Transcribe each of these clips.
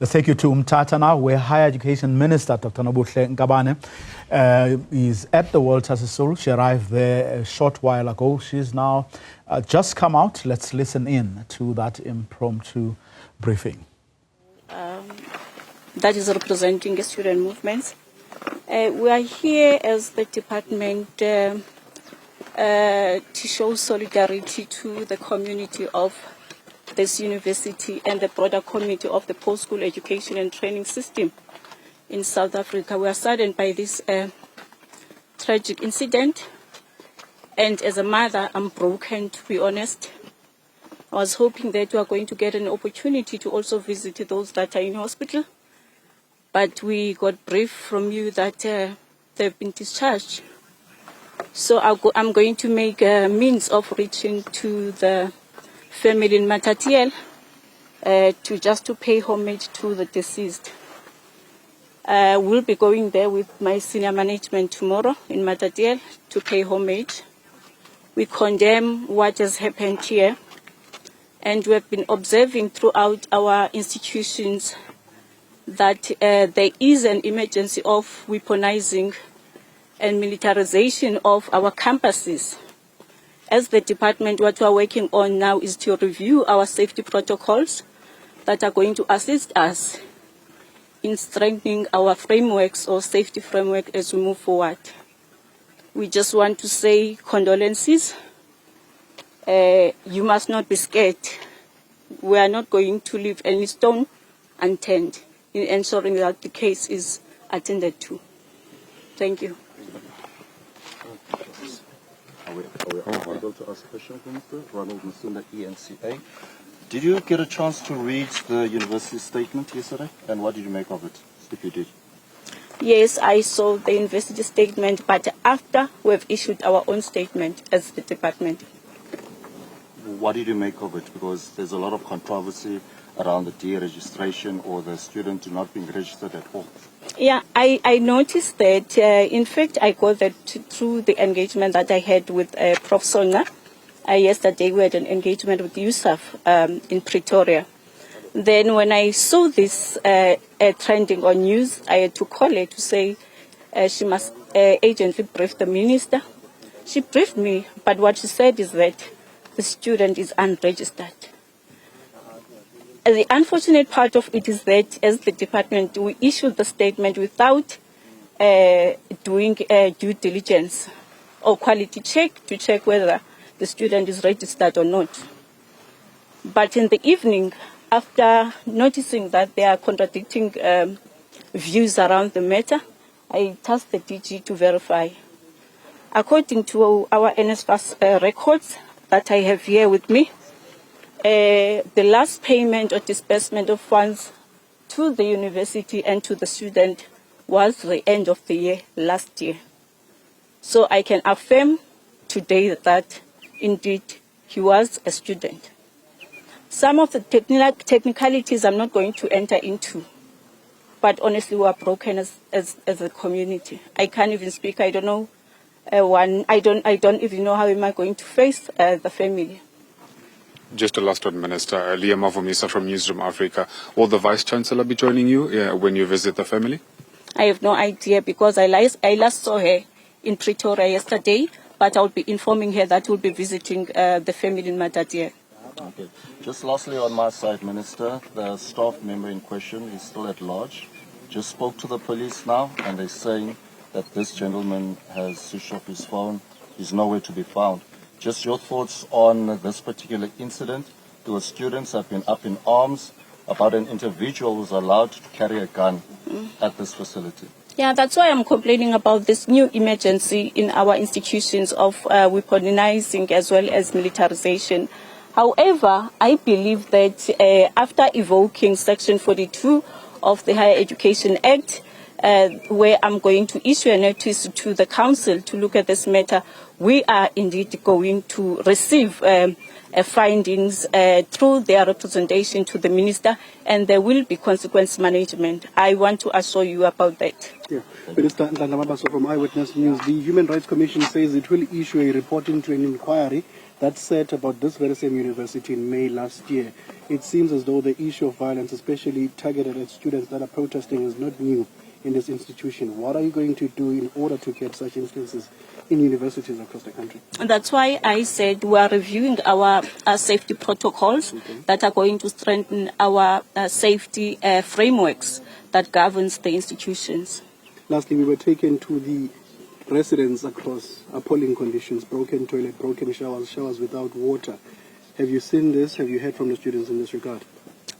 Let's take you to Umtata now, where Higher Education Minister Dr. Nobuhle Nkabane is at the Walter Sisulu. She arrived there a short while ago. She's now just come out. Let's listen in to that impromptu briefing. That is representing the student movements. We are here as the department to show solidarity to the community of this university and the broader community of the post-school education and training system in South Africa. We are saddened by this tragic incident, and as a mother, I'm broken, to be honest. I was hoping that we are going to get an opportunity to also visit those that are in hospital, but we got brief from you that they've been discharged. So I'm going to make a means of reaching to the family in Matatiele to pay homage to the deceased. We'll be going there with my senior management tomorrow in Matatiele to pay homage. We condemn what has happened here, and we have been observing throughout our institutions that there is an emergency of weaponizing and militarization of our campuses. As the department, what we are working on now is to review our safety protocols that are going to assist us in strengthening our frameworks or safety framework as we move forward. We just want to say condolences. You must not be scared. We are not going to leave any stone unturned in ensuring that the case is attended to. Thank you. Are we able to ask a question, Minister? Ronald Masunda, ENCA. Did you get a chance to read the university statement yesterday? And what did you make of it, if you did? Yes, I saw the university statement, but after we've issued our own statement as the department. What did you make of it? Because there's a lot of controversy around the deregistration or the student not being registered at all. Yeah, I noticed that. In fact, I got that through the engagement that I had with Prof. Sona. Yesterday, we had an engagement with USAF in Pretoria. Then when I saw this trending on news, I had to call her to say she must urgently brief the minister. She briefed me, but what she said is that the student is unregistered. The unfortunate part of it is that as the department, we issued the statement without doing due diligence or quality check to check whether the student is registered or not. But in the evening, after noticing that there are contradicting views around the matter, I tasked the DG to verify. According to our NSFAS records that I have here with me, the last payment or disbursement of funds to the university and to the student was the end of the year last year. So I can affirm today that indeed he was a student. Some of the technicalities I'm not going to enter into, but honestly we are broken as a community. I can't even speak. I don't know I don't even know how am I going to face the family. Just a last one, Minister. Liyema Vumisa from Newzroom Afrika. Will the vice-chancellor be joining you when you visit the family? I have no idea because I last saw her in Pretoria yesterday, but I'll be informing her that we'll be visiting the family in Matatiele. Okay. Just lastly on my side, Minister, the staff member in question is still at large. Just spoke to the police now, and they're saying that this gentleman has switched off his phone. He's nowhere to be found. Just your thoughts on this particular incident. The students have been up in arms about an individual who's allowed to carry a gun at this facility. Yeah, that's why I'm complaining about this new emergency in our institutions of weaponizing as well as militarization. However, I believe that after evoking Section 42 of the Higher Education Act, where I'm going to issue a notice to the council to look at this matter, we are indeed going to receive findings through their representation to the minister, and there will be consequence management. I want to assure you about that. Yeah. Minister Ndlala Mabaso from Eyewitness News, the Human Rights Commission says it will issue a report into an inquiry that said about this very same university in May last year. It seems as though the issue of violence, especially targeted at students that are protesting, is not new in this institution. What are you going to do in order to get such instances in universities across the country? And that's why I said we are reviewing our safety protocols that are going to strengthen our safety frameworks that governs the institutions. Lastly, we were taken to the residents across appalling conditions, broken toilet, broken showers without water. Have you seen this? Have you heard from the students in this regard?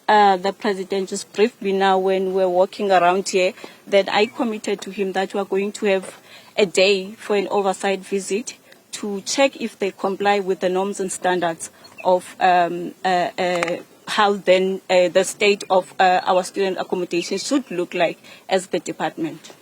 The president just briefed me now when we're walking around here that I committed to him that we are going to have a day for an oversight visit to check if they comply with the norms and standards of how then the state of our student accommodation should look like as the department.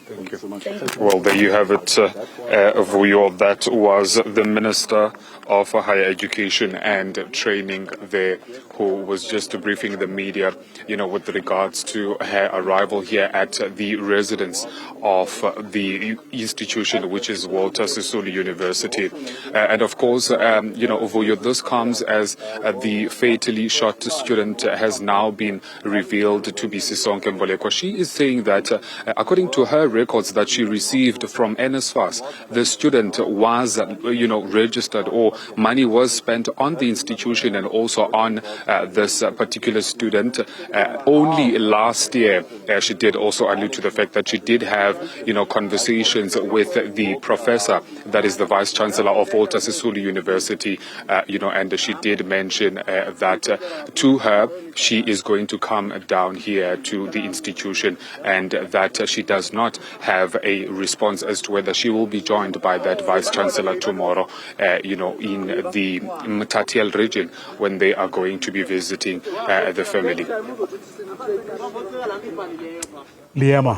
Thank you so much. Well, there you have it, Vuyo. That was the Minister of Higher Education and Training there, who was just briefing the media, with regards to her arrival here at the residence of the institution, which is Walter Sisulu University. And of course, Vuyo, this comes as the fatally shot student has now been revealed to be Sisonke Mbolekwa. She is saying that, according to her records that she received from NSFAS, the student was, registered, or money was spent on the institution and also on this particular student. Only last year, she did also allude to the fact that she did have, conversations with the professor, that is the vice-chancellor of Walter Sisulu University, and she did mention that to her, she is going to come down here to the institution, and that she does not have a response as to whether she will be joined by that vice-chancellor tomorrow, in the Mtatiel region when they are going to be visiting the family. Liyema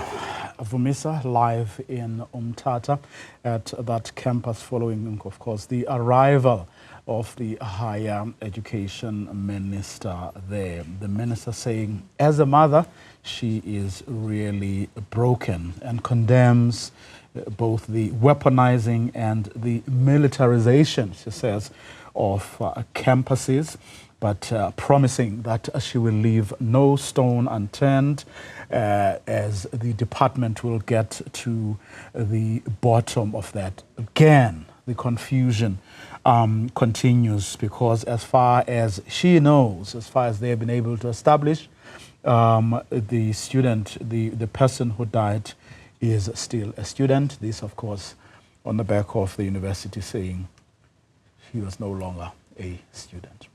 Vumisa live in Umtata at that campus following, of course, the arrival of the higher education minister there. The minister saying, as a mother, she is really broken and condemns both the weaponizing and the militarization, she says, of campuses, but promising that she will leave no stone unturned as the department will get to the bottom of that. Again, the confusion continues, because as far as she knows, as far as they have been able to establish, the student, the person who died is still a student. This, of course, on the back of the university saying he was no longer a student.